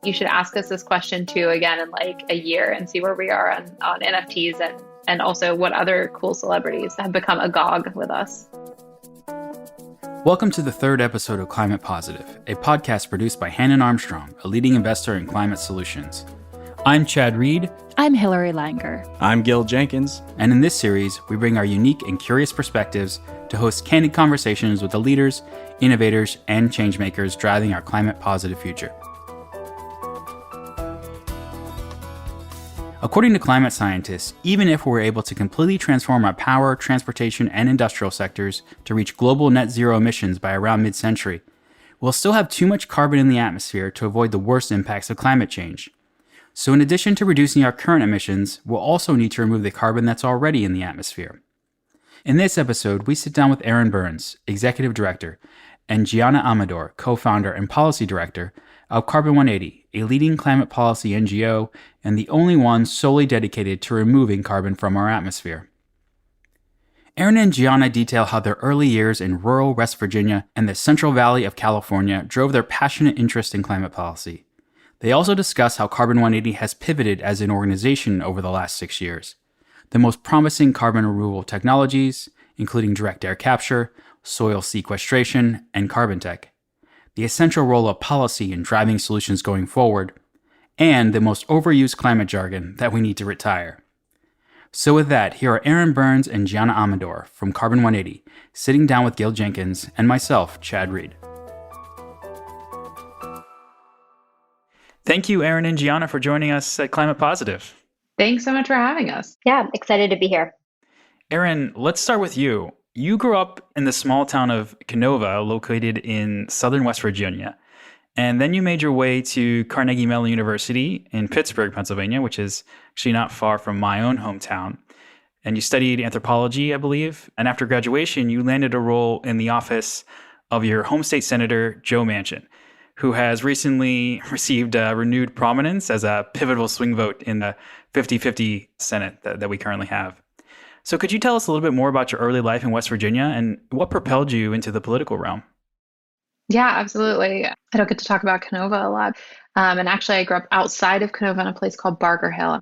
You should ask us this question too again in like a year and see where we are on NFTs and also what other cool celebrities have become agog with us. Welcome to the third episode of Climate Positive, a podcast produced by Hannon Armstrong, a leading investor in climate solutions. I'm Chad Reed. I'm Hillary Langer. I'm Gil Jenkins. And in this series, we bring our unique and curious perspectives to host candid conversations with the leaders, innovators, and changemakers driving our climate positive future. According to climate scientists, even if we're able to completely transform our power, transportation, and industrial sectors to reach global net zero emissions by around mid-century, we'll still have too much carbon in the atmosphere to avoid the worst impacts of climate change. So in addition to reducing our current emissions, we'll also need to remove the carbon that's already in the atmosphere. In this episode, we sit down with Erin Burns, Executive Director, and Giana Amador, Co-founder and Policy Director of Carbon 180, a leading climate policy NGO and the only one solely dedicated to removing carbon from our atmosphere. Erin and Giana detail how their early years in rural West Virginia and the Central Valley of California drove their passionate interest in climate policy. They also discuss how Carbon 180 has pivoted as an organization over the last 6 years. The most promising carbon removal technologies, including direct air capture, soil sequestration, and carbon tech, the essential role of policy in driving solutions going forward, and the most overused climate jargon that we need to retire. So with that, here are Erin Burns and Giana Amador from Carbon 180, sitting down with Gil Jenkins and myself, Chad Reed. Thank you, Erin and Giana, for joining us at Climate Positive. Thanks so much for having us. Yeah, excited to be here. Erin, let's start with you. You grew up in the small town of Canova, located in southern West Virginia. And then you made your way to Carnegie Mellon University in Pittsburgh, Pennsylvania, which is actually not far from my own hometown. And you studied anthropology, I believe. And after graduation, you landed a role in the office of your home state senator, Joe Manchin, who has recently received renewed prominence as a pivotal swing vote in the 50-50 Senate that we currently have. So could you tell us a little bit more about your early life in West Virginia and what propelled you into the political realm? Yeah, absolutely. I don't get to talk about Canova a lot. And actually, I grew up outside of Canova in a place called Barker Hill.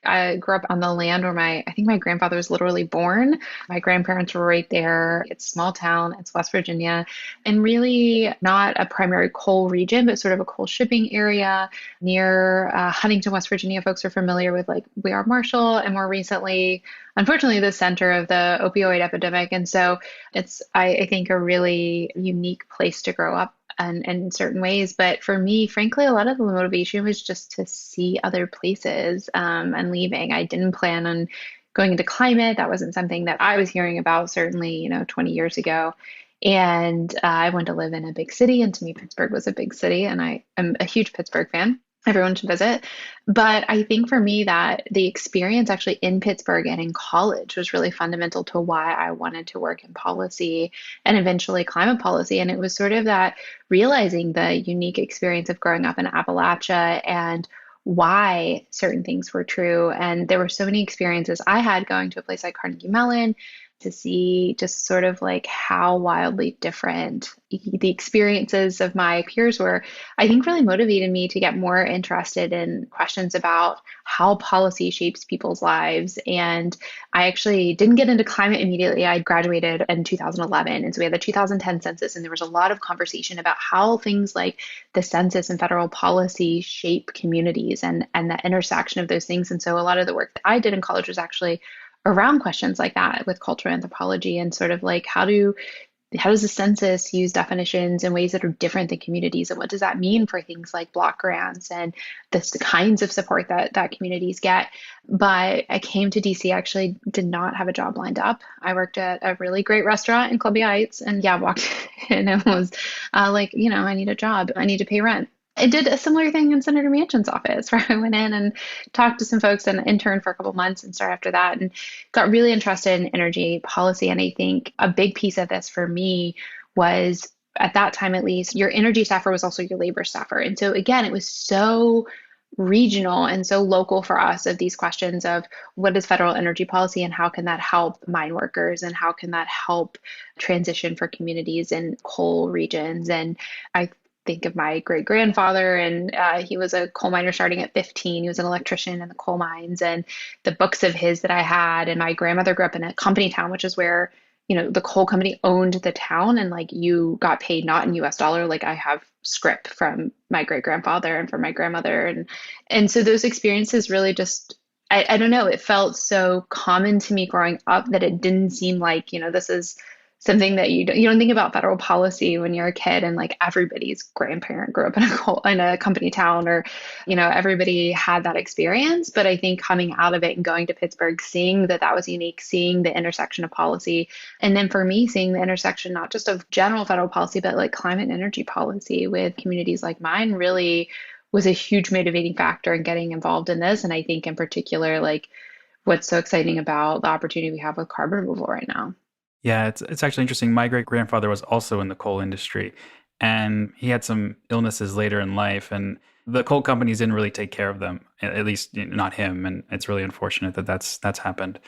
I grew up on the land where I think my grandfather was literally born. My grandparents were right there. It's a small town. It's West Virginia, and really not a primary coal region, but sort of a coal shipping area near Huntington, West Virginia. Folks are familiar with like We Are Marshall, and more recently, unfortunately, the center of the opioid epidemic. And so it's, I think, a really unique place to grow up and in certain ways. But for me, frankly, a lot of the motivation was just to see other places and leaving. I didn't plan on going into climate. That wasn't something that I was hearing about, certainly, 20 years ago. And I went to live in a big city. And to me, Pittsburgh was a big city. And I am a huge Pittsburgh fan. Everyone should visit. But I think for me that the experience actually in Pittsburgh and in college was really fundamental to why I wanted to work in policy and eventually climate policy. And it was sort of that realizing the unique experience of growing up in Appalachia and why certain things were true. And there were so many experiences I had going to a place like Carnegie Mellon to see just sort of like how wildly different the experiences of my peers were, I think really motivated me to get more interested in questions about how policy shapes people's lives. And I actually didn't get into climate immediately. I graduated in 2011. And so we had the 2010 census, and there was a lot of conversation about how things like the census and federal policy shape communities and the intersection of those things. And so a lot of the work that I did in college was actually around questions like that with cultural anthropology and sort of like how does the census use definitions in ways that are different than communities, and what does that mean for things like block grants and the kinds of support that communities get. But I came to DC, actually did not have a job lined up. I worked at a really great restaurant in Columbia Heights and walked in and was I need a job. I need to pay rent. I did a similar thing in Senator Manchin's office where I went in and talked to some folks and interned for a couple months and started after that and got really interested in energy policy. And I think a big piece of this for me was, at that time at least, your energy staffer was also your labor staffer. And so again, it was so regional and so local for us of these questions of what is federal energy policy and how can that help mine workers and how can that help transition for communities in coal regions. And I think of my great grandfather, and he was a coal miner starting at 15. He was an electrician in the coal mines, and the books of his that I had. And my grandmother grew up in a company town, which is where, the coal company owned the town, and like you got paid not in US dollar. Like I have script from my great grandfather and from my grandmother, and so those experiences really just, I don't know, it felt so common to me growing up that it didn't seem like, this is something that you don't think about federal policy when you're a kid, and like everybody's grandparent grew up in a company town, or everybody had that experience. But I think coming out of it and going to Pittsburgh, seeing that that was unique, seeing the intersection of policy, and then for me seeing the intersection not just of general federal policy but like climate and energy policy with communities like mine really was a huge motivating factor in getting involved in this. And I think in particular, like what's so exciting about the opportunity we have with carbon removal right now. Yeah, it's actually interesting. My great grandfather was also in the coal industry, and he had some illnesses later in life, and the coal companies didn't really take care of them, at least not him. And it's really unfortunate that that's happened.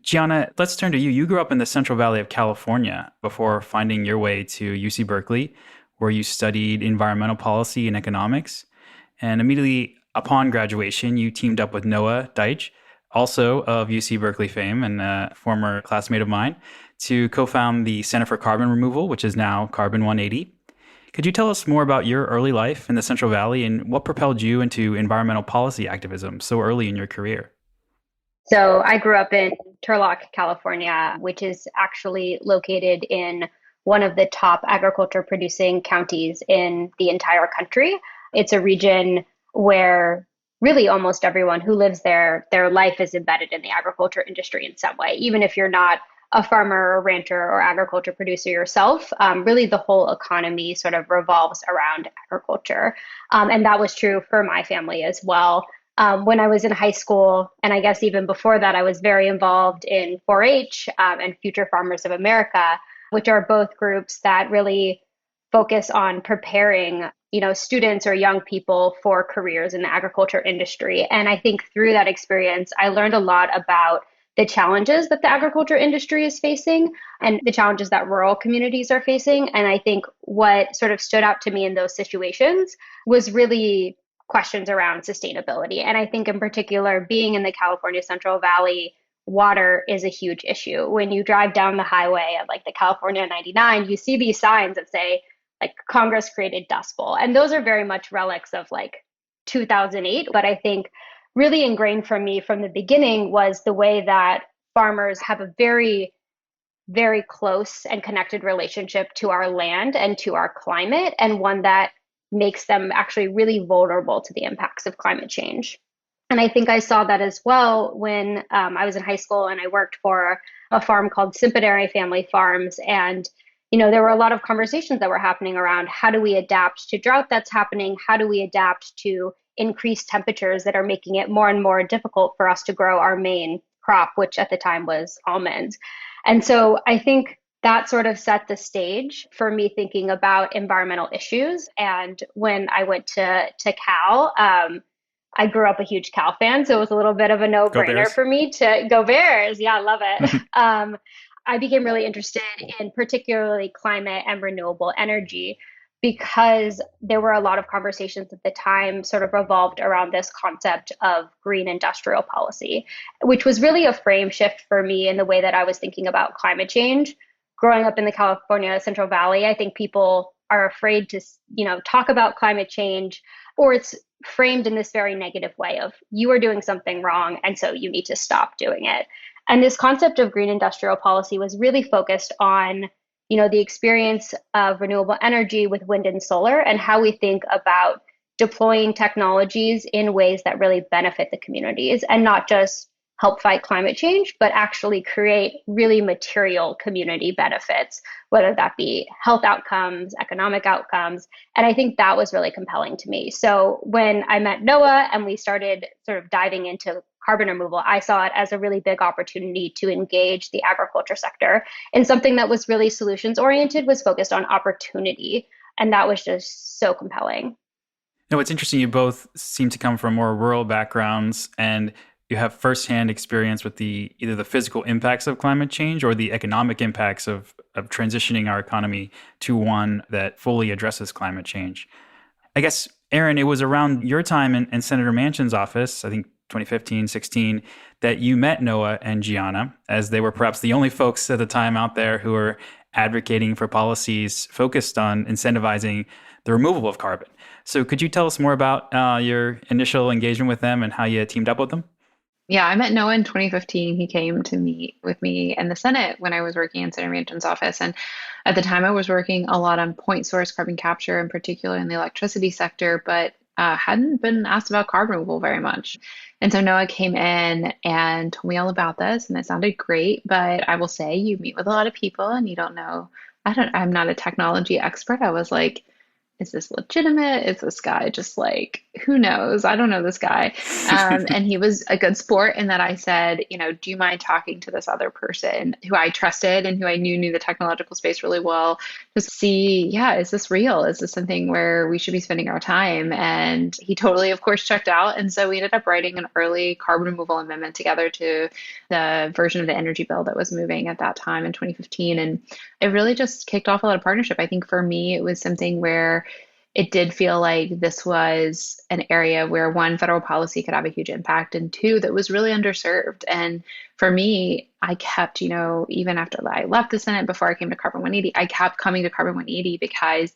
Gianna, let's turn to you. You grew up in the Central Valley of California before finding your way to UC Berkeley, where you studied environmental policy and economics. And immediately upon graduation, you teamed up with Noah Deitch, also of UC Berkeley fame and a former classmate of mine, to co-found the Center for Carbon Removal, which is now Carbon 180. Could you tell us more about your early life in the Central Valley and what propelled you into environmental policy activism so early in your career? So I grew up in Turlock, California, which is actually located in one of the top agriculture producing counties in the entire country. It's a region where really almost everyone who lives there, their life is embedded in the agriculture industry in some way. Even if you're not a farmer or rancher or agriculture producer yourself, really the whole economy sort of revolves around agriculture. And that was true for my family as well. When I was in high school, and I guess even before that, I was very involved in 4-H and Future Farmers of America, which are both groups that really focus on preparing, students or young people for careers in the agriculture industry. And I think through that experience, I learned a lot about the challenges that the agriculture industry is facing and the challenges that rural communities are facing. And I think what sort of stood out to me in those situations was really questions around sustainability. And I think in particular, being in the California Central Valley, water is a huge issue. When you drive down the highway of like the California 99, you see these signs that say like Congress created Dust Bowl. And those are very much relics of like 2008. But I think really ingrained for me from the beginning was the way that farmers have a very, very close and connected relationship to our land and to our climate, and one that makes them actually really vulnerable to the impacts of climate change. And I think I saw that as well when I was in high school and I worked for a farm called Centenary Family Farms. And, there were a lot of conversations that were happening around how do we adapt to drought that's happening? How do we adapt to increased temperatures that are making it more and more difficult for us to grow our main crop, which at the time was almonds. And so I think that sort of set the stage for me thinking about environmental issues. And when I went to Cal, I grew up a huge Cal fan, so it was a little bit of a no-brainer for me to go Bears. Yeah, I love it. I became really interested in particularly climate and renewable energy because there were a lot of conversations at the time sort of revolved around this concept of green industrial policy, which was really a frame shift for me in the way that I was thinking about climate change. Growing up in the California Central Valley, I think people are afraid to, talk about climate change, or it's framed in this very negative way of you are doing something wrong, and so you need to stop doing it. And this concept of green industrial policy was really focused on, the experience of renewable energy with wind and solar and how we think about deploying technologies in ways that really benefit the communities and not just help fight climate change, but actually create really material community benefits, whether that be health outcomes, economic outcomes. And I think that was really compelling to me. So when I met Noah and we started sort of diving into carbon removal, I saw it as a really big opportunity to engage the agriculture sector in something that was really solutions oriented, was focused on opportunity. And that was just so compelling. No, it's interesting. You both seem to come from more rural backgrounds, and you have firsthand experience with either the physical impacts of climate change or the economic impacts of of transitioning our economy to one that fully addresses climate change. I guess, Erin, it was around your time in Senator Manchin's office, I think 2015, 16, that you met Noah and Giana, as they were perhaps the only folks at the time out there who were advocating for policies focused on incentivizing the removal of carbon. So could you tell us more about your initial engagement with them and how you teamed up with them? Yeah, I met Noah in 2015. He came to meet with me in the Senate when I was working in Senator Manchin's office. And at the time, I was working a lot on point source carbon capture, in particular in the electricity sector, but hadn't been asked about carbon removal very much. And so Noah came in and told me all about this, and it sounded great. But I will say, you meet with a lot of people and you don't know. I'm not a technology expert. I was like, is this legitimate? Is this guy just like, who knows? I don't know this guy. And he was a good sport in that I said, do you mind talking to this other person who I trusted and who I knew the technological space really well to see, yeah, is this real? Is this something where we should be spending our time? And he totally, of course, checked out. And so we ended up writing an early carbon removal amendment together to the version of the energy bill that was moving at that time in 2015. And it really just kicked off a lot of partnership. I think for me, it was something where it did feel like this was an area where one, federal policy could have a huge impact, and two, that was really underserved. And for me, I kept, even after I left the Senate, before I came to Carbon 180, I kept coming to Carbon 180 because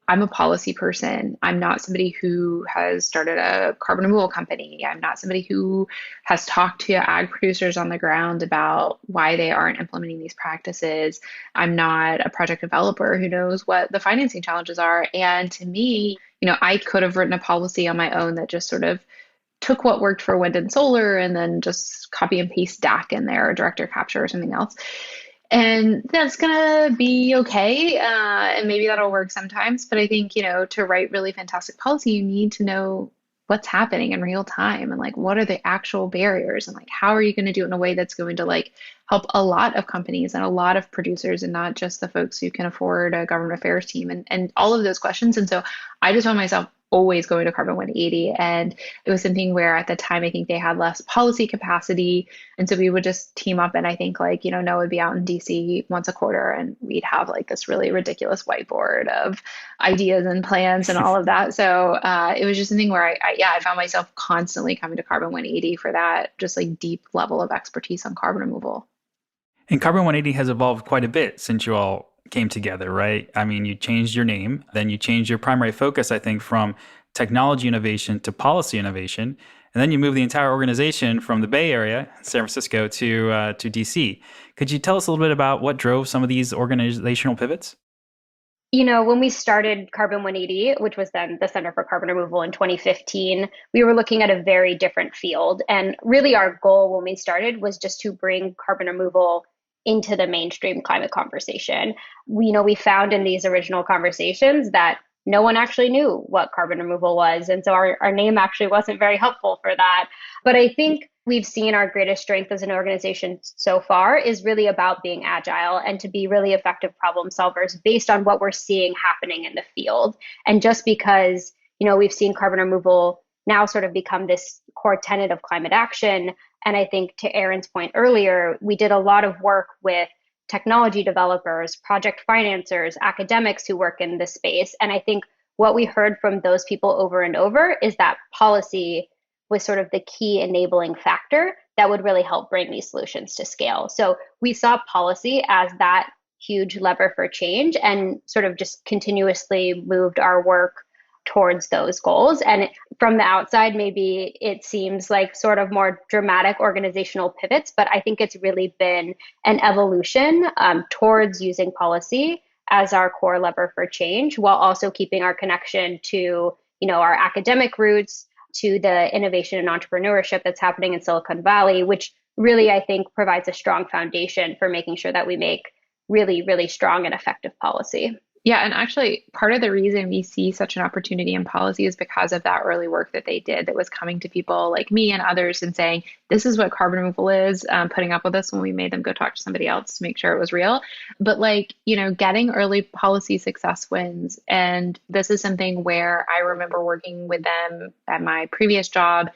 I'm a policy person. I'm not somebody who has started a carbon removal company. I'm not somebody who has talked to ag producers on the ground about why they aren't implementing these practices. I'm not a project developer who knows what the financing challenges are. And to me, I could have written a policy on my own that just sort of took what worked for wind and solar and then just copy and paste DAC in there or direct air capture or something else. And that's going to be okay. And maybe that'll work sometimes. But I think, to write really fantastic policy, you need to know what's happening in real time and like what are the actual barriers and like how are you going to do it in a way that's going to like help a lot of companies and a lot of producers and not just the folks who can afford a government affairs team and all of those questions. And so I just found myself always going to Carbon 180. And it was something where at the time, I think they had less policy capacity. And so we would just team up. And I think Noah would be out in DC once a quarter and we'd have like this really ridiculous whiteboard of ideas and plans and all of that. So it was just something where I found myself constantly coming to Carbon 180 for that just like deep level of expertise on carbon removal. And Carbon 180 has evolved quite a bit since you all came together, right? I mean, you changed your name, then you changed your primary focus, I think, from technology innovation to policy innovation. And then you moved the entire organization from the Bay Area, San Francisco, to DC. Could you tell us a little bit about what drove some of these organizational pivots? When we started Carbon 180, which was then the Center for Carbon Removal in 2015, we were looking at a very different field. And really our goal when we started was just to bring carbon removal into the mainstream climate conversation. We found in these original conversations that no one actually knew what carbon removal was. And so our name actually wasn't very helpful for that. But I think we've seen our greatest strength as an organization so far is really about being agile and to be really effective problem solvers based on what we're seeing happening in the field. And just because, we've seen carbon removal now sort of become this core tenet of climate action. And I think to Erin's point earlier, we did a lot of work with technology developers, project financiers, academics who work in this space. And I think what we heard from those people over and over is that policy was sort of the key enabling factor that would really help bring these solutions to scale. So we saw policy as that huge lever for change and sort of just continuously moved our work towards those goals. And from the outside, maybe it seems like sort of more dramatic organizational pivots, but I think it's really been an evolution towards using policy as our core lever for change, while also keeping our connection to, our academic roots, to the innovation and entrepreneurship that's happening in Silicon Valley, which really, I think, provides a strong foundation for making sure that we make really, really strong and effective policy. Yeah, and actually, part of the reason we see such an opportunity in policy is because of that early work that they did that was coming to people like me and others and saying, this is what carbon removal is, putting up with us when we made them go talk to somebody else to make sure it was real. But getting early policy success wins. And this is something where I remember working with them at my previous job.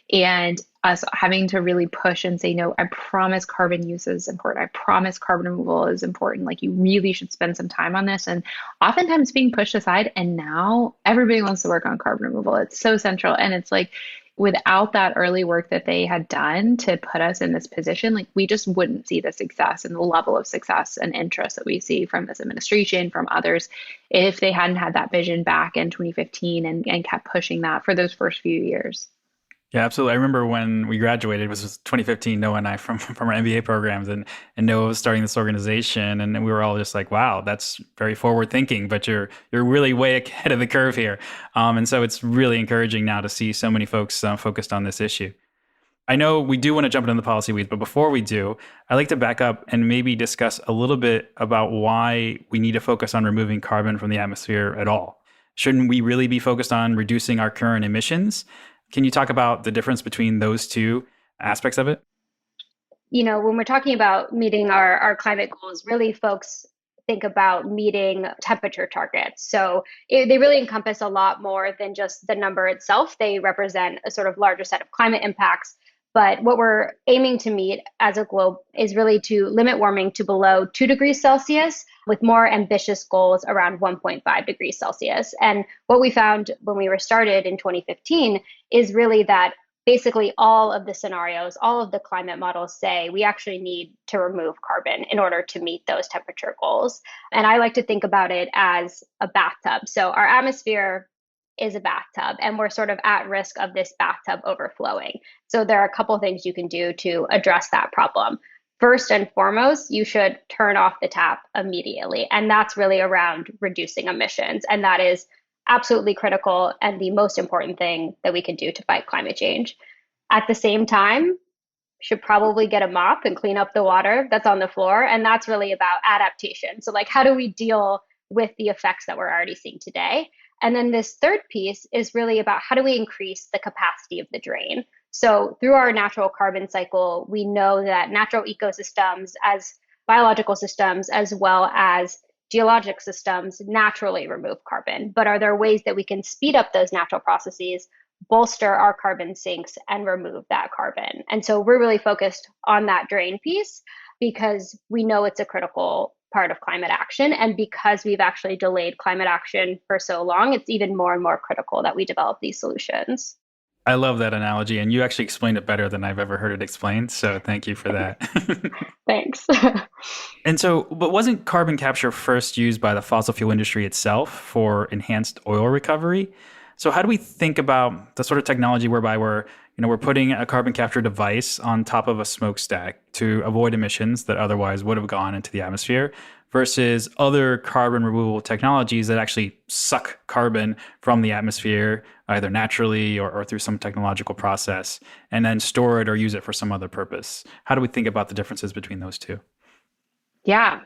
And us having to really push and say, no, I promise carbon use is important. I promise carbon removal is important. Like, you really should spend some time on this. And oftentimes being pushed aside. And now everybody wants to work on carbon removal. It's so central. And it's like, without that early work that they had done to put us in this position, like, we just wouldn't see the success and the level of success and interest that we see from this administration, from others, if they hadn't had that vision back in 2015 and kept pushing that for those first few years. Yeah, absolutely. I remember when we graduated, it was 2015, Noah and I from our MBA programs, and Noah was starting this organization, and we were all just like, wow, that's very forward thinking, but you're really way ahead of the curve here. And so it's really encouraging now to see so many folks focused on this issue. I know we do want to jump into the policy weeds, but before we do, I'd like to back up and maybe discuss a little bit about why we need to focus on removing carbon from the atmosphere at all. Shouldn't we really be focused on reducing our current emissions? Can you talk about the difference between those two aspects of it? When we're talking about meeting our climate goals, really folks think about meeting temperature targets. So they really encompass a lot more than just the number itself. They represent a sort of larger set of climate impacts. But what we're aiming to meet as a globe is really to limit warming to below 2 degrees Celsius, with more ambitious goals around 1.5 degrees Celsius. And what we found when we were started in 2015 is really that basically all of the scenarios, all of the climate models say we actually need to remove carbon in order to meet those temperature goals. And I like to think about it as a bathtub. So our atmosphere is a bathtub, and we're sort of at risk of this bathtub overflowing. So there are a couple things you can do to address that problem. First and foremost, you should turn off the tap immediately. And that's really around reducing emissions. And that is absolutely critical and the most important thing that we can do to fight climate change. At the same time, should probably get a mop and clean up the water that's on the floor. And that's really about adaptation. So, like, how do we deal with the effects that we're already seeing today? And then this third piece is really about how do we increase the capacity of the drain? So through our natural carbon cycle, we know that natural ecosystems, as biological systems, as well as geologic systems, naturally remove carbon. But are there ways that we can speed up those natural processes, bolster our carbon sinks, and remove that carbon? And so we're really focused on that drain piece because we know it's a critical part of climate action. And because we've actually delayed climate action for so long, it's even more and more critical that we develop these solutions. I love that analogy, and you actually explained it better than I've ever heard it explained. So thank you for that. Thanks. And so, but wasn't carbon capture first used by the fossil fuel industry itself for enhanced oil recovery? So how do we think about the sort of technology whereby we're putting a carbon capture device on top of a smokestack to avoid emissions that otherwise would have gone into the atmosphere, versus other carbon removal technologies that actually suck carbon from the atmosphere, either naturally or through some technological process, and then store it or use it for some other purpose? How do we think about the differences between those two? Yeah.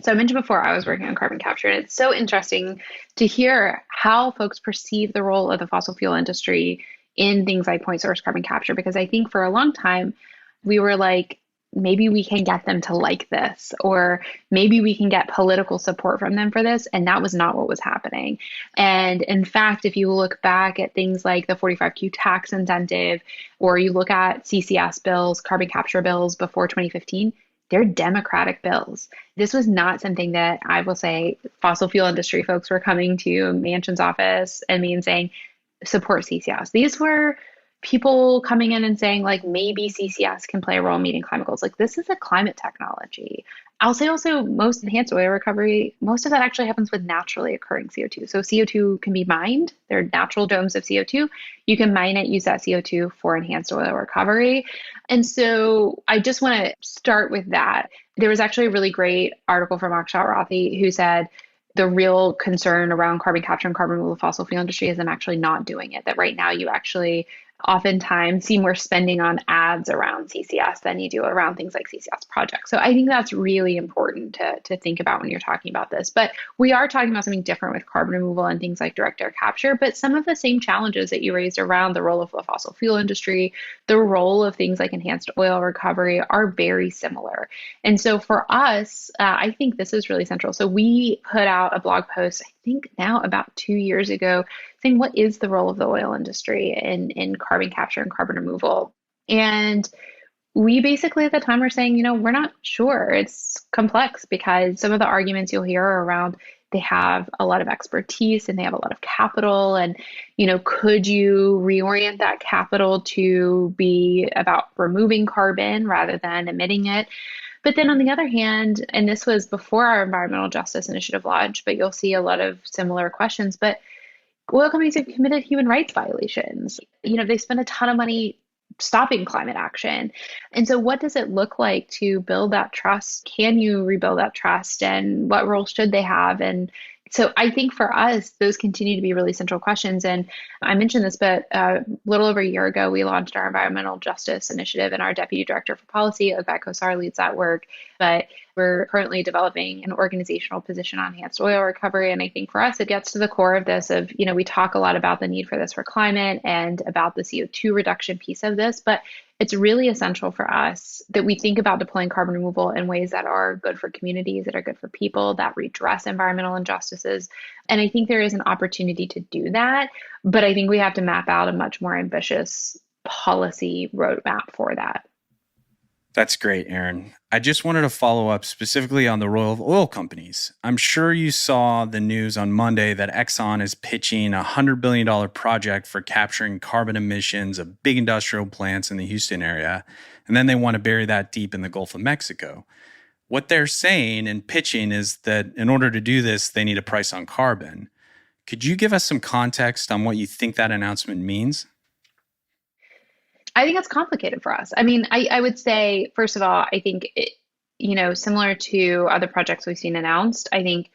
So I mentioned before I was working on carbon capture, and it's so interesting to hear how folks perceive the role of the fossil fuel industry in things like point source carbon capture, because I think for a long time we were like, maybe we can get them to like this, or maybe we can get political support from them for this. And that was not what was happening. And in fact, if you look back at things like the 45Q tax incentive, or you look at CCS bills, carbon capture bills before 2015, they're Democratic bills. This was not something that, I will say, fossil fuel industry folks were coming to Manchin's office and me and saying, support CCS. These were people coming in and saying, like, maybe CCS can play a role in meeting climate goals. Like, this is a climate technology. I'll say also, most enhanced oil recovery, most of that actually happens with naturally occurring CO2. So CO2 can be mined. There are natural domes of CO2. You can mine it, use that CO2 for enhanced oil recovery. And so I just want to start with that. There was actually a really great article from Akshat Rathi who said, the real concern around carbon capture and carbon removal fossil fuel industry is them actually not doing it. That right now you actually oftentimes see more spending on ads around CCS than you do around things like CCS projects. So I think that's really important to think about when you're talking about this. But we are talking about something different with carbon removal and things like direct air capture, but some of the same challenges that you raised around the role of the fossil fuel industry, the role of things like enhanced oil recovery are very similar. And so for us, I think this is really central. So we put out a blog post, I think now about 2 years ago, saying what is the role of the oil industry in carbon capture and carbon removal. And we basically at the time were saying, we're not sure. It's complex because some of the arguments you'll hear are around they have a lot of expertise and they have a lot of capital. And, could you reorient that capital to be about removing carbon rather than emitting it? But then on the other hand, and this was before our environmental justice initiative launched, but you'll see a lot of similar questions. But oil companies have committed human rights violations. They spend a ton of money stopping climate action. And so, what does it look like to build that trust? Can you rebuild that trust? And what role should they have? And so, I think for us, those continue to be really central questions. And I mentioned this, but a little over a year ago, we launched our environmental justice initiative, and our deputy director for policy, Ogad Kosar, leads that work. But we're currently developing an organizational position on enhanced oil recovery. And I think for us, it gets to the core of this of, we talk a lot about the need for this for climate and about the CO2 reduction piece of this, but it's really essential for us that we think about deploying carbon removal in ways that are good for communities, that are good for people, that redress environmental injustices. And I think there is an opportunity to do that, but I think we have to map out a much more ambitious policy roadmap for that. That's great, Erin. I just wanted to follow up specifically on the role of oil companies. I'm sure you saw the news on Monday that Exxon is pitching a $100 billion project for capturing carbon emissions of big industrial plants in the Houston area, and then they want to bury that deep in the Gulf of Mexico. What they're saying and pitching is that in order to do this, they need a price on carbon. Could you give us some context on what you think that announcement means? I think it's complicated for us. I mean, I would say, first of all, I think, similar to other projects we've seen announced, I think,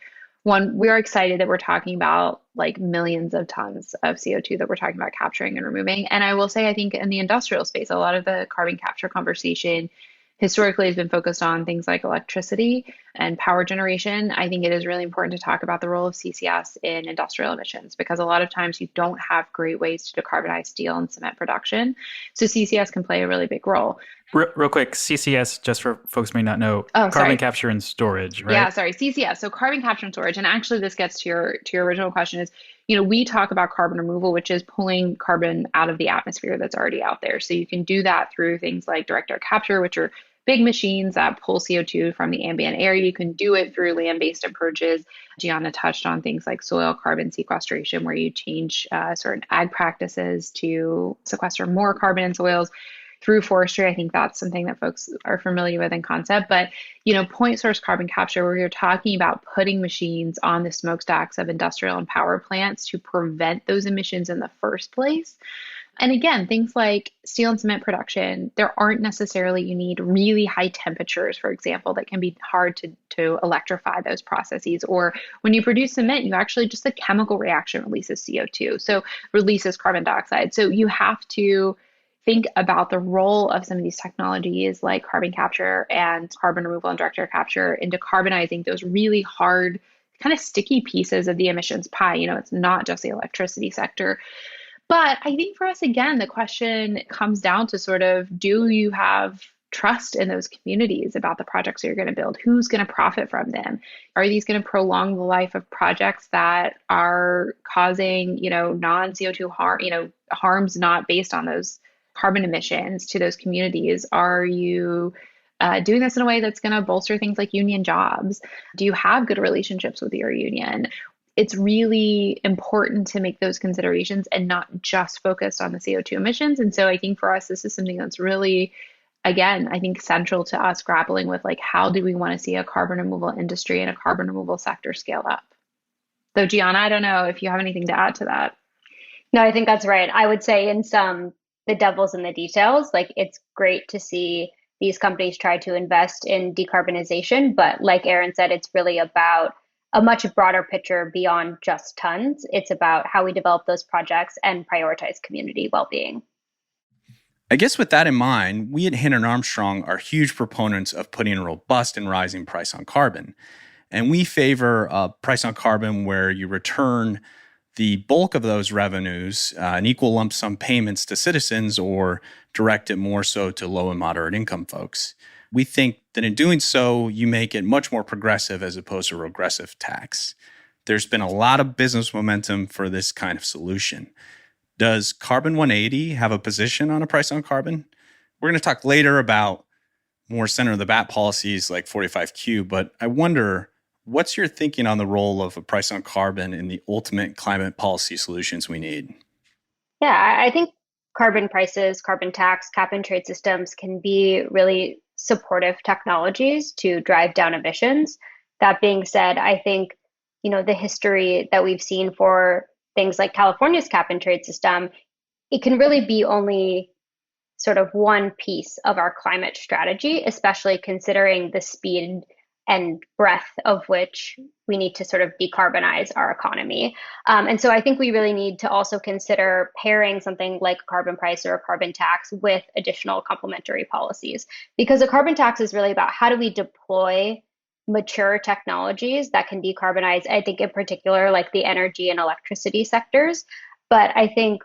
one, we're excited that we're talking about like millions of tons of CO2 that we're talking about capturing and removing. And I will say, I think in the industrial space, a lot of the carbon capture conversation historically has been focused on things like electricity and power generation. I think it is really important to talk about the role of CCS in industrial emissions because a lot of times you don't have great ways to decarbonize steel and cement production. So CCS can play a really big role. Real quick, CCS, just for folks who may not know, carbon capture and storage, right? Yeah, sorry, CCS. So carbon capture and storage. And actually this gets to your original question is, we talk about carbon removal, which is pulling carbon out of the atmosphere that's already out there. So you can do that through things like direct air capture, which are big machines that pull CO2 from the ambient air. You can do it through land-based approaches. Giana touched on things like soil carbon sequestration, where you change certain ag practices to sequester more carbon in soils. Through forestry, I think that's something that folks are familiar with in concept. But, point source carbon capture, where you're talking about putting machines on the smokestacks of industrial and power plants to prevent those emissions in the first place. And again, things like steel and cement production, there aren't necessarily, you need really high temperatures, for example, that can be hard to electrify those processes. Or when you produce cement, you actually just the chemical reaction releases CO2, so releases carbon dioxide. So you have to think about the role of some of these technologies like carbon capture and carbon removal and direct air capture in decarbonizing those really hard, kind of sticky pieces of the emissions pie. It's not just the electricity sector. But I think for us, again, the question comes down to sort of, do you have trust in those communities about the projects that you're going to build? Who's going to profit from them? Are these going to prolong the life of projects that are causing, non-CO2 harm, harms not based on those carbon emissions to those communities? Are you doing this in a way that's going to bolster things like union jobs? Do you have good relationships with your union? It's really important to make those considerations and not just focused on the CO2 emissions. And so I think for us, this is something that's really, again, I think central to us grappling with like, how do we want to see a carbon removal industry and a carbon removal sector scale up? So Giana, I don't know if you have anything to add to that. No, I think that's right. I would say the devil's in the details. Like, it's great to see these companies try to invest in decarbonization, but like Erin said, it's really about a much broader picture beyond just tons. It's about how we develop those projects and prioritize community well-being. I guess with that in mind, we at Hannon Armstrong are huge proponents of putting a robust and rising price on carbon. And we favor a price on carbon where you return the bulk of those revenues in equal lump sum payments to citizens or direct it more so to low and moderate income folks. We think that in doing so, you make it much more progressive as opposed to regressive tax. There's been a lot of business momentum for this kind of solution. Does Carbon 180 have a position on a price on carbon? We're going to talk later about more center of the bat policies like 45Q, but I wonder, what's your thinking on the role of a price on carbon in the ultimate climate policy solutions we need? Yeah, I think carbon prices, carbon tax, cap and trade systems can be really supportive technologies to drive down emissions. That being said, I think, the history that we've seen for things like California's cap and trade system, it can really be only sort of one piece of our climate strategy, especially considering the speed and breadth of which we need to sort of decarbonize our economy. And so I think we really need to also consider pairing something like a carbon price or a carbon tax with additional complementary policies. Because a carbon tax is really about how do we deploy mature technologies that can decarbonize, I think in particular, like the energy and electricity sectors. But I think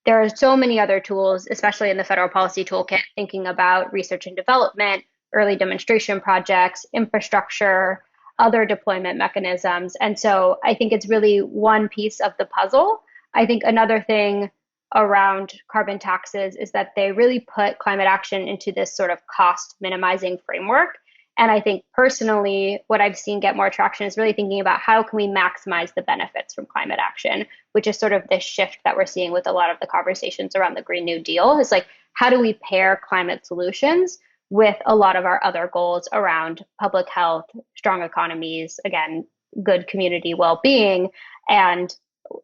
there are so many other tools, especially in the federal policy toolkit, thinking about research and development, early demonstration projects, infrastructure, other deployment mechanisms. And so I think it's really one piece of the puzzle. I think another thing around carbon taxes is that they really put climate action into this sort of cost minimizing framework. And I think personally, what I've seen get more traction is really thinking about how can we maximize the benefits from climate action, which is sort of this shift that we're seeing with a lot of the conversations around the Green New Deal. Is like, how do we pair climate solutions with a lot of our other goals around public health, strong economies, again, good community well-being, and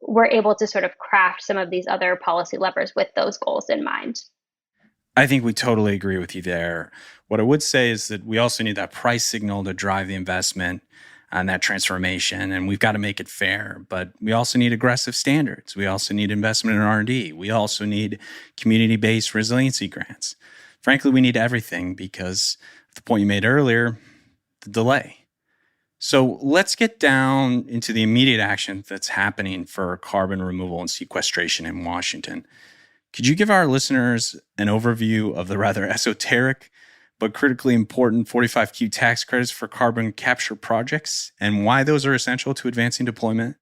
we're able to sort of craft some of these other policy levers with those goals in mind. I think we totally agree with you there. What I would say is that we also need that price signal to drive the investment and that transformation, and we've got to make it fair. But we also need aggressive standards. We also need investment in R&D. We also need community-based resiliency grants. Frankly, we need everything because the point you made earlier, the delay. So let's get down into the immediate action that's happening for carbon removal and sequestration in Washington. Could you give our listeners an overview of the rather esoteric but critically important 45Q tax credits for carbon capture projects and why those are essential to advancing deployment?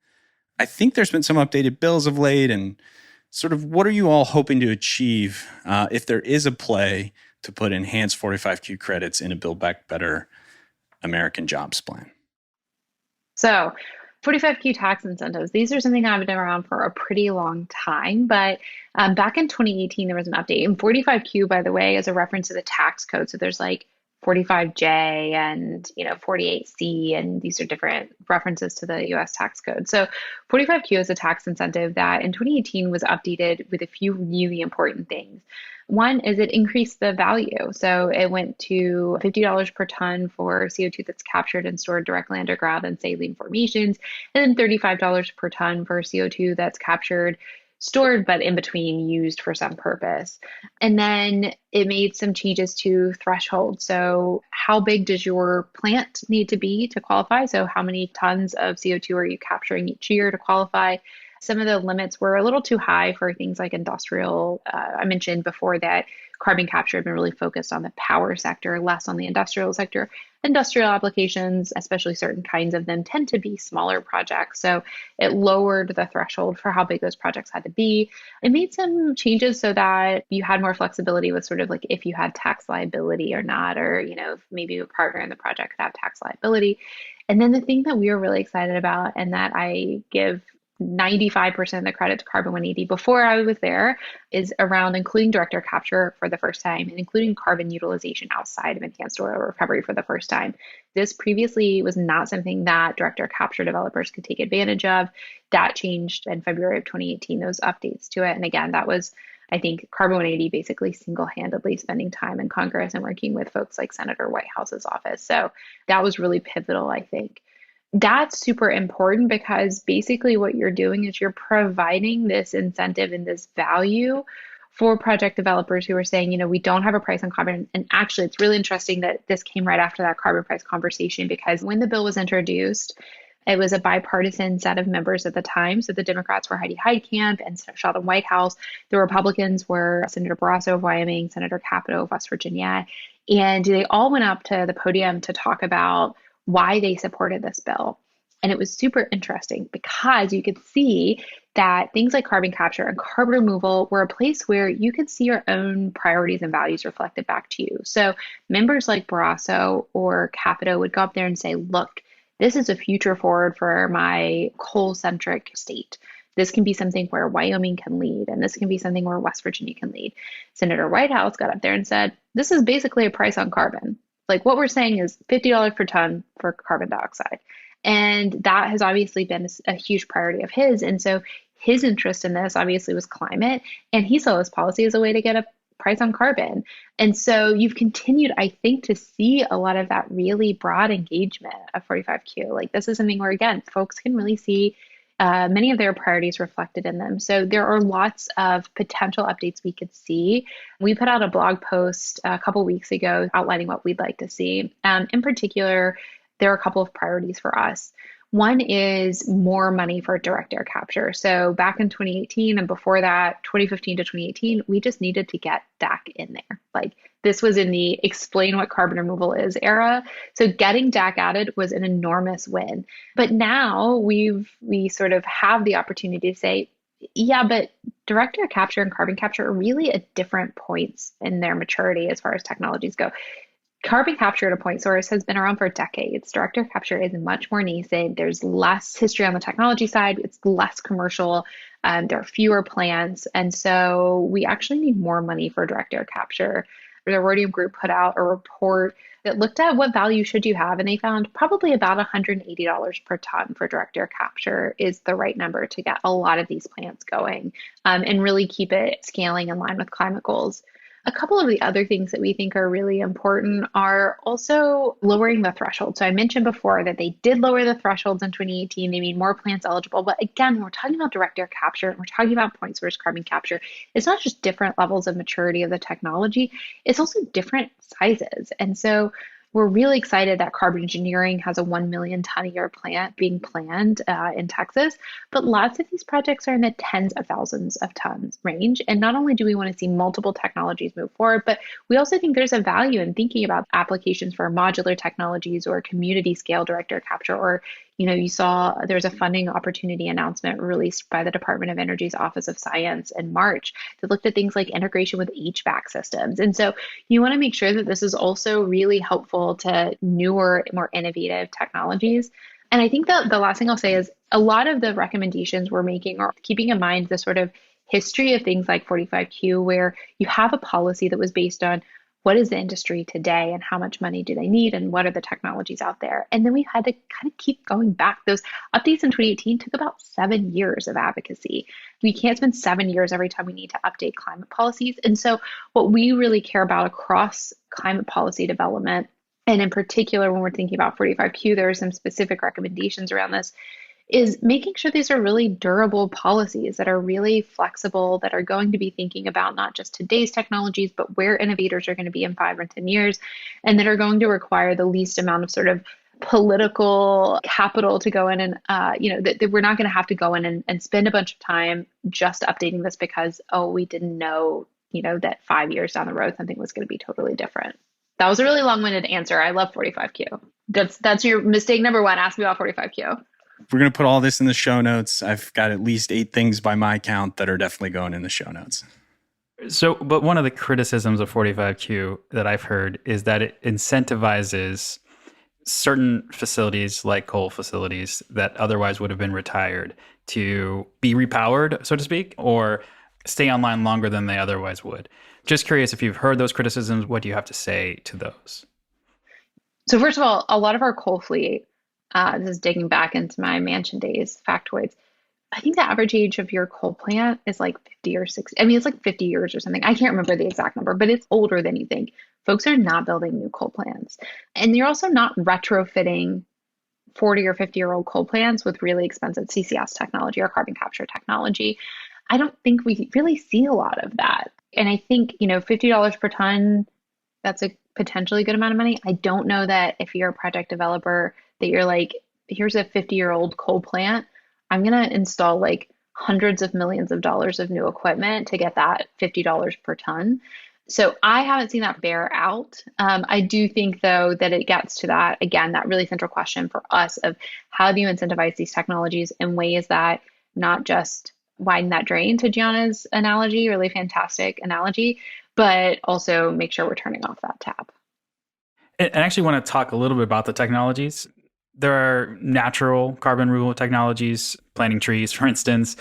I think there's been some updated bills of late, and sort of what are you all hoping to achieve if there is a play to put enhanced 45Q credits in a Build Back Better American Jobs Plan? So 45Q tax incentives, these are something that have been around for a pretty long time, but back in 2018, there was an update. And 45Q, by the way, is a reference to the tax code. So there's like 45J and 48C, and these are different references to the US tax code. So 45Q is a tax incentive that in 2018 was updated with a few really important things. One is it increased the value. So it went to $50 per ton for CO2 that's captured and stored directly underground in saline formations, and then $35 per ton for CO2 that's captured, stored, but in between used for some purpose. And then it made some changes to thresholds. So how big does your plant need to be to qualify? So how many tons of CO2 are you capturing each year to qualify? Some of the limits were a little too high for things like industrial. I mentioned before that carbon capture had been really focused on the power sector, less on the industrial sector. Industrial applications, especially certain kinds of them, tend to be smaller projects. So it lowered the threshold for how big those projects had to be. It made some changes so that you had more flexibility with sort of like if you had tax liability or not, or, if maybe a partner in the project could have tax liability. And then the thing that we were really excited about, and that I give 95% of the credit to Carbon 180 before I was there, is around including direct air capture for the first time and including carbon utilization outside of enhanced oil recovery for the first time. This previously was not something that direct air capture developers could take advantage of. That changed in February of 2018, those updates to it. And again, that was, I think, Carbon 180 basically single-handedly spending time in Congress and working with folks like Senator Whitehouse's office. So that was really pivotal, I think. That's super important because basically what you're doing is you're providing this incentive and this value for project developers who are saying, we don't have a price on carbon. And actually, it's really interesting that this came right after that carbon price conversation, because when the bill was introduced, it was a bipartisan set of members at the time. So the Democrats were Heidi Heitkamp and Sheldon Whitehouse. The Republicans were Senator Barrasso of Wyoming, Senator Capito of West Virginia. And they all went up to the podium to talk about why they supported this bill. And it was super interesting because you could see that things like carbon capture and carbon removal were a place where you could see your own priorities and values reflected back to you. So members like Barrasso or Capito would go up there and say, look, this is a future forward for my coal-centric state. This can be something where Wyoming can lead, and this can be something where West Virginia can lead. Senator Whitehouse got up there and said, this is basically a price on carbon. Like what we're saying is $50 per ton for carbon dioxide. And that has obviously been a huge priority of his. And so his interest in this obviously was climate, and he saw this policy as a way to get a price on carbon. And so you've continued, I think, to see a lot of that really broad engagement of 45Q. Like this is something where, again, folks can really see many of their priorities reflected in them. So there are lots of potential updates we could see. We put out a blog post a couple weeks ago outlining what we'd like to see. In particular, there are a couple of priorities for us. One is more money for direct air capture. So back in 2018 and before that, 2015 to 2018, we just needed to get DAC in there. Like this was in the explain what carbon removal is era. So getting DAC added was an enormous win. But now we sort of have the opportunity to say, yeah, but direct air capture and carbon capture are really at different points in their maturity as far as technologies go. Carbon capture at a point source has been around for decades. Direct air capture is much more nascent. There's less history on the technology side. It's less commercial. There are fewer plants. And so we actually need more money for direct air capture. The Rhodium Group put out a report that looked at what value should you have, and they found probably about $180 per ton for direct air capture is the right number to get a lot of these plants going and really keep it scaling in line with climate goals. A couple of the other things that we think are really important are also lowering the threshold. So I mentioned before that they did lower the thresholds in 2018. They made more plants eligible. But again, when we're talking about direct air capture and we're talking about point source carbon capture, it's not just different levels of maturity of the technology, it's also different sizes. And so we're really excited that Carbon Engineering has a 1 million ton a year plant being planned in Texas, but lots of these projects are in the tens of thousands of tons range. And not only do we want to see multiple technologies move forward, but we also think there's a value in thinking about applications for modular technologies or community scale direct air capture, or you saw there's a funding opportunity announcement released by the Department of Energy's Office of Science in March that looked at things like integration with HVAC systems. And so you want to make sure that this is also really helpful to newer, more innovative technologies. And I think that the last thing I'll say is a lot of the recommendations we're making are keeping in mind the sort of history of things like 45Q, where you have a policy that was based on what is the industry today and how much money do they need and what are the technologies out there. And then we had to kind of keep going back. Those updates in 2018 took about 7 years of advocacy. We can't spend 7 years every time we need to update climate policies. And so what we really care about across climate policy development, and in particular when we're thinking about 45Q, there are some specific recommendations around this, is making sure these are really durable policies that are really flexible, that are going to be thinking about not just today's technologies, but where innovators are going to be in 5 or 10 years, and that are going to require the least amount of sort of political capital to go in and, that we're not going to have to go in and spend a bunch of time just updating this because, we didn't know, that 5 years down the road, something was going to be totally different. That was a really long-winded answer. I love 45Q. That's your mistake number one. Ask me about 45Q. We're going to put all this in the show notes. I've got at least 8 things by my count that are definitely going in the show notes. So, but one of the criticisms of 45Q that I've heard is that it incentivizes certain facilities like coal facilities that otherwise would have been retired to be repowered, so to speak, or stay online longer than they otherwise would. Just curious if you've heard those criticisms, what do you have to say to those? So first of all, a lot of our coal fleet, this is digging back into my mansion days factoids, I think the average age of your coal plant is like 50 or 60. I mean, it's like 50 years or something. I can't remember the exact number, but it's older than you think. Folks are not building new coal plants. And you're also not retrofitting 40 or 50-year-old coal plants with really expensive CCS technology or carbon capture technology. I don't think we really see a lot of that. And I think, $50 per ton, that's a potentially good amount of money. I don't know that if you're a project developer that you're like, here's a 50-year-old coal plant, I'm going to install like hundreds of millions of dollars of new equipment to get that $50 per ton. So I haven't seen that bear out. I do think, though, that it gets to that, again, that really central question for us of how do you incentivize these technologies in ways that not just widen that drain, to Gianna's analogy, really fantastic analogy, but also make sure we're turning off that tap. I actually want to talk a little bit about the technologies. There are natural carbon removal technologies, planting trees, for instance,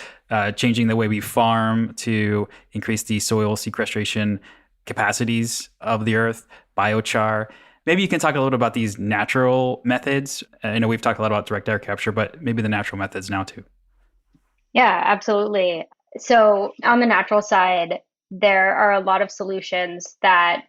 changing the way we farm to increase the soil sequestration capacities of the earth, biochar. Maybe you can talk a little about these natural methods. I know we've talked a lot about direct air capture, but maybe the natural methods now too. Yeah, absolutely. So on the natural side, there are a lot of solutions that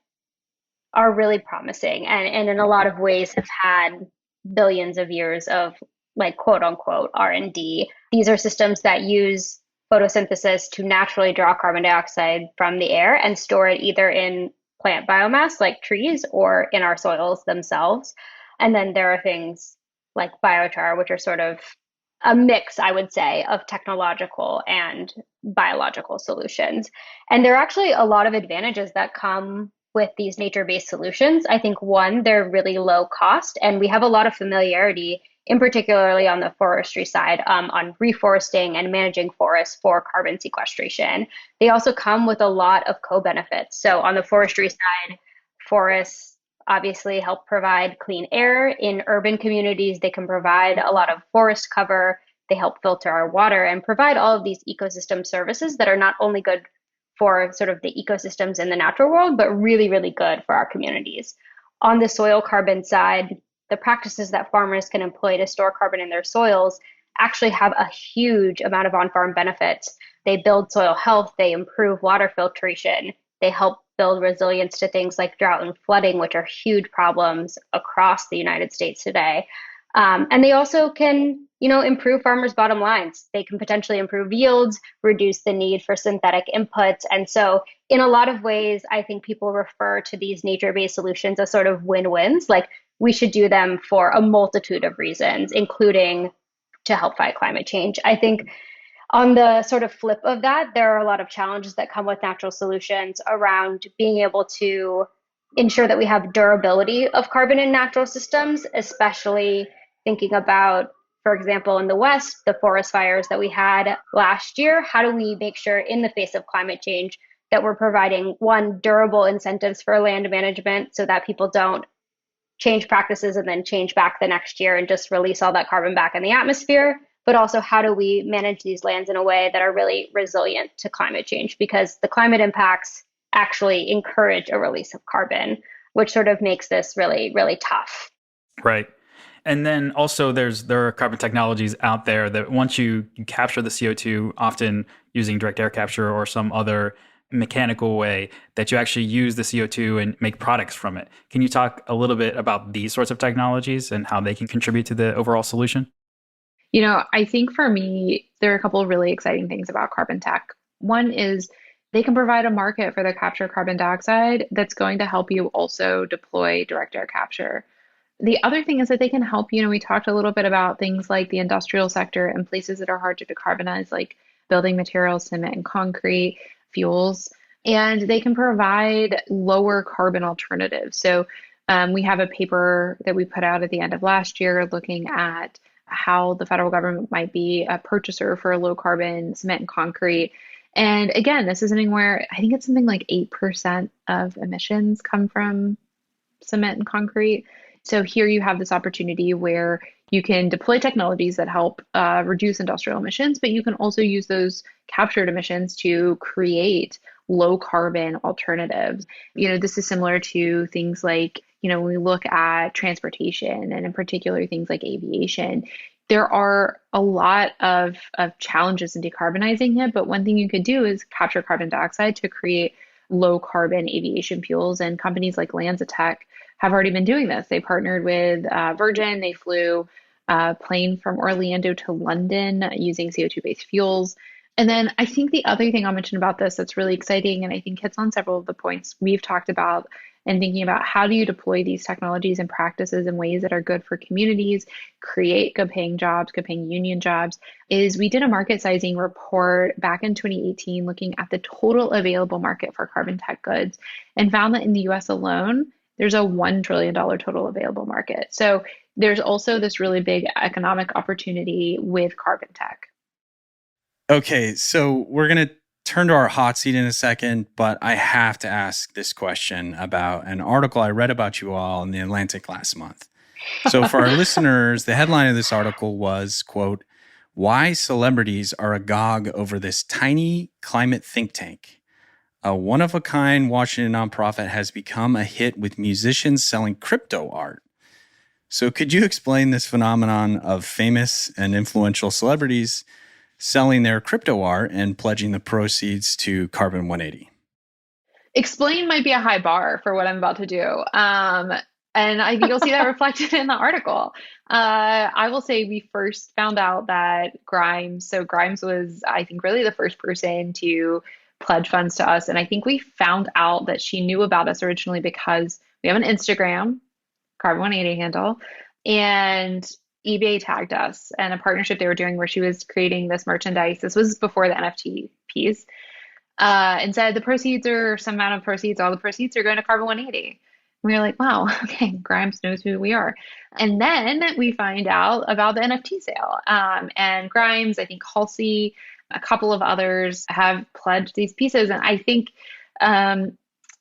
are really promising and in a lot of ways have had billions of years of like quote unquote R&D. These are systems that use photosynthesis to naturally draw carbon dioxide from the air and store it either in plant biomass like trees or in our soils themselves. And then there are things like biochar, which are sort of a mix, I would say, of technological and biological solutions. And there are actually a lot of advantages that come with these nature-based solutions. I think one, they're really low cost, and we have a lot of familiarity, in particularly on the forestry side, on reforesting and managing forests for carbon sequestration. They also come with a lot of co-benefits. So on the forestry side, forests obviously help provide clean air. In urban communities, they can provide a lot of forest cover. They help filter our water and provide all of these ecosystem services that are not only good for sort of the ecosystems in the natural world, but really, really good for our communities. On the soil carbon side, the practices that farmers can employ to store carbon in their soils actually have a huge amount of on-farm benefits. They build soil health, they improve water filtration, they help build resilience to things like drought and flooding, which are huge problems across the United States today. And they also can, improve farmers' bottom lines. They can potentially improve yields, reduce the need for synthetic inputs. And so in a lot of ways, I think people refer to these nature-based solutions as sort of win-wins. Like we should do them for a multitude of reasons, including to help fight climate change. I think on the sort of flip of that, there are a lot of challenges that come with natural solutions around being able to ensure that we have durability of carbon in natural systems, especially thinking about, for example, in the West, the forest fires that we had last year. How do we make sure in the face of climate change that we're providing, one, durable incentives for land management so that people don't change practices and then change back the next year and just release all that carbon back in the atmosphere? But also, how do we manage these lands in a way that are really resilient to climate change? Because the climate impacts actually encourage a release of carbon, which sort of makes this really, really tough. Right. And then also there are carbon technologies out there that once you capture the CO2, often using direct air capture or some other mechanical way, that you actually use the CO2 and make products from it. Can you talk a little bit about these sorts of technologies and how they can contribute to the overall solution? I think for me, there are a couple of really exciting things about carbon tech. One is they can provide a market for the capture of carbon dioxide that's going to help you also deploy direct air capture. The other thing is that they can help, we talked a little bit about things like the industrial sector and places that are hard to decarbonize, like building materials, cement and concrete, fuels, and they can provide lower carbon alternatives. So we have a paper that we put out at the end of last year looking at how the federal government might be a purchaser for low carbon cement and concrete. And again, this is something where I think it's something like 8% of emissions come from cement and concrete. So here you have this opportunity where you can deploy technologies that help reduce industrial emissions, but you can also use those captured emissions to create low carbon alternatives. This is similar to things like, when we look at transportation and in particular things like aviation, there are a lot of challenges in decarbonizing it, but one thing you could do is capture carbon dioxide to create low carbon aviation fuels. And companies like LanzaTech have already been doing this. They partnered with Virgin. They flew a plane from Orlando to London using CO2-based fuels. And then I think the other thing I'll mention about this that's really exciting, and I think hits on several of the points we've talked about, and thinking about how do you deploy these technologies and practices in ways that are good for communities, create good paying jobs, good paying union jobs, is we did a market sizing report back in 2018 looking at the total available market for carbon tech goods and found that in the US alone, there's a $1 trillion total available market. So there's also this really big economic opportunity with carbon tech. Okay, so we're going to turn to our hot seat in a second, but I have to ask this question about an article I read about you all in the Atlantic last month. So for our listeners, the headline of this article was, quote, "Why Celebrities Are Agog Over This Tiny Climate Think Tank. A one-of-a-kind Washington nonprofit has become a hit with musicians selling crypto art." So could you explain this phenomenon of famous and influential celebrities selling their crypto art and pledging the proceeds to Carbon 180? Explain might be a high bar for what I'm about to do. And I think you'll see that reflected in the article. I will say we first found out that Grimes, so Grimes was, I think, really the first person to pledge funds to us. And I think we found out that she knew about us originally because we have an Instagram, Carbon 180 handle, and eBay tagged us and a partnership they were doing where she was creating this merchandise. This was before the NFT piece, and said the proceeds or some amount of proceeds, all the proceeds are going to Carbon 180. We were like, wow, okay, Grimes knows who we are. And then we find out about the NFT sale. And Grimes, I think Halsey, a couple of others have pledged these pieces. And I think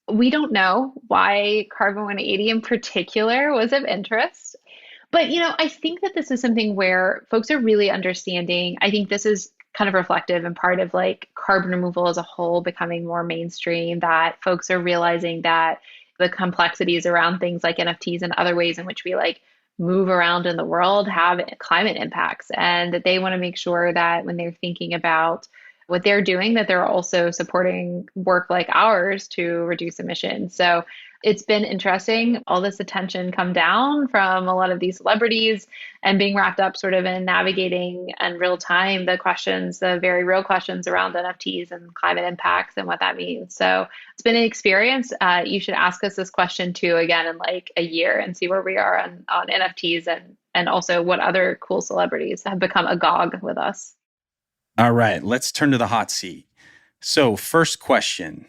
we don't know why Carbon 180 in particular was of interest. But, I think that this is something where folks are really understanding. I think this is kind of reflective and part of like carbon removal as a whole becoming more mainstream, that folks are realizing that the complexities around things like NFTs and other ways in which we like move around in the world have climate impacts, and that they want to make sure that when they're thinking about what they're doing, that they're also supporting work like ours to reduce emissions. So it's been interesting, all this attention come down from a lot of these celebrities and being wrapped up sort of in navigating in real time the questions, the very real questions around NFTs and climate impacts and what that means. So it's been an experience. You should ask us this question too again in like a year and see where we are on NFTs and also what other cool celebrities have become agog with us. All right, let's turn to the hot seat. So first question,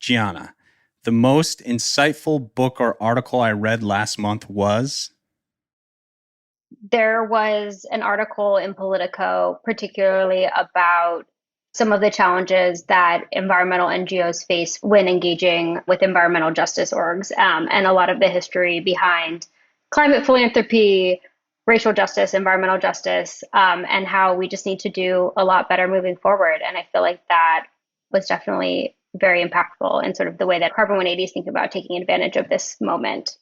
Giana, the most insightful book or article I read last month was? There was an article in Politico, particularly about some of the challenges that environmental NGOs face when engaging with environmental justice orgs, and a lot of the history behind climate philanthropy, racial justice, environmental justice, and how we just need to do a lot better moving forward. And I feel like that was definitely very impactful in sort of the way that Carbon 180 is thinking about taking advantage of this moment.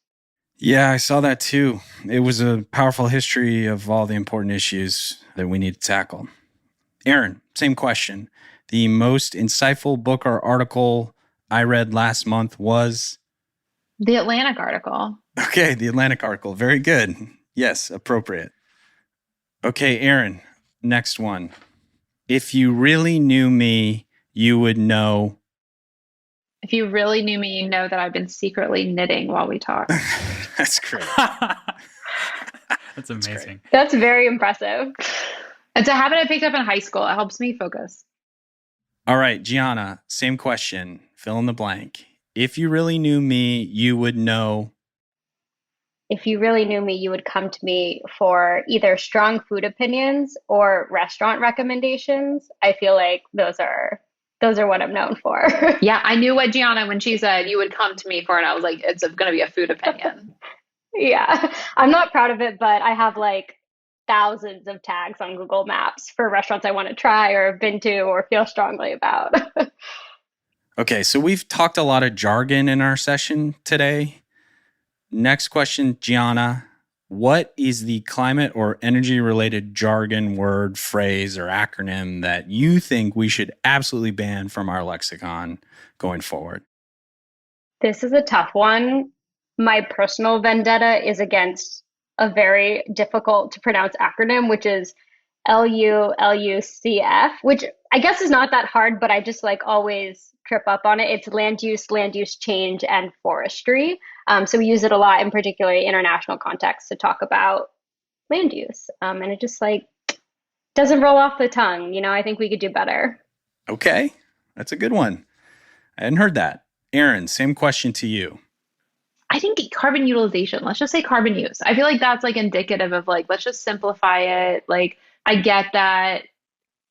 Yeah, I saw that too. It was a powerful history of all the important issues that we need to tackle. Erin, same question. The most insightful book or article I read last month was? The Atlantic article. Okay, the Atlantic article. Very good. Yes, appropriate. Okay, Erin, next one. If you really knew me, you would know. If you really knew me, you know that I've been secretly knitting while we talk. That's great. That's amazing. That's very impressive. It's a habit I picked up in high school. It helps me focus. All right, Giana, same question. Fill in the blank. If you really knew me, you would know. If you really knew me, you would come to me for either strong food opinions or restaurant recommendations. I feel like those are what I'm known for. Yeah, I knew what Giana, when she said you would come to me for, and I was like, it's going to be a food opinion. Yeah, I'm not proud of it, but I have like thousands of tags on Google Maps for restaurants I want to try or have been to or feel strongly about. Okay, so we've talked a lot of jargon in our session today. Next question, Giana. What is the climate or energy related jargon, word, phrase, or acronym that you think we should absolutely ban from our lexicon going forward? This is a tough one. My personal vendetta is against a very difficult to pronounce acronym, which is LULUCF, which I guess is not that hard, but I just like always trip up on it. It's land use change, and forestry. So we use it a lot in particularly international contexts to talk about land use. And it just like doesn't roll off the tongue. I think we could do better. Okay, that's a good one. I hadn't heard that. Erin, same question to you. I think carbon utilization. Let's just say carbon use. I feel like that's like indicative of like, let's just simplify it. Like, I get that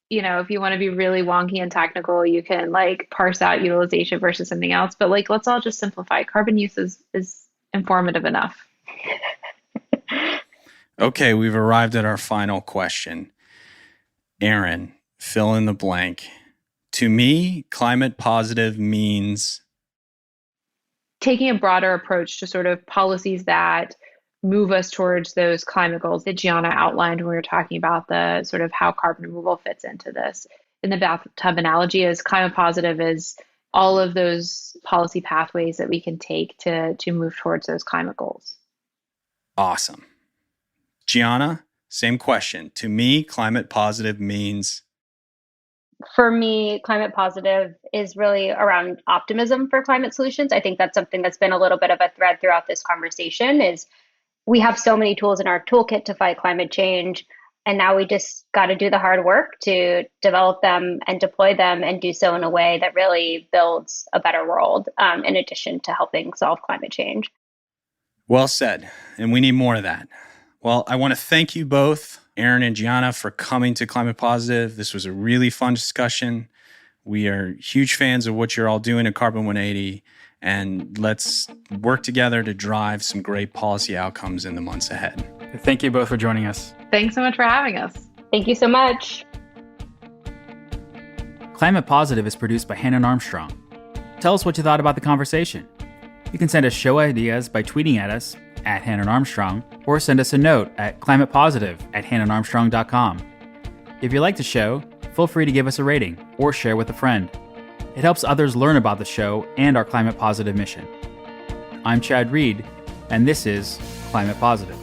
if you want to be really wonky and technical, you can like parse out utilization versus something else. But like, let's all just simplify. Carbon use is informative enough. Okay, we've arrived at our final question. Erin, fill in the blank. To me, climate positive means taking a broader approach to sort of policies that move us towards those climate goals that Gianna outlined when we were talking about the sort of how carbon removal fits into this. In the bathtub analogy, is climate positive is all of those policy pathways that we can take to move towards those climate goals. awesome. Gianna, same question. To me, climate positive means For me, climate positive is really around optimism for climate solutions. I think that's something that's been a little bit of a thread throughout this conversation is we have so many tools in our toolkit to fight climate change. And now we just got to do the hard work to develop them and deploy them and do so in a way that really builds a better world, in addition to helping solve climate change. well said. And we need more of that. Well, I want to thank you both, Erin and Gianna, for coming to Climate Positive. This was a really fun discussion. We are huge fans of what you're all doing at Carbon 180. And let's work together to drive some great policy outcomes in the months ahead. Thank you both for joining us. Thanks so much for having us. Thank you so much. Climate Positive is produced by Hannah Armstrong. Tell us what you thought about the conversation. You can send us show ideas by tweeting at us at Hannah Armstrong or send us a note at climatepositive@hannaharmstrong.com. If you like the show, feel free to give us a rating or share with a friend. It helps others learn about the show and our climate positive mission. I'm Chad Reed, and this is Climate Positive.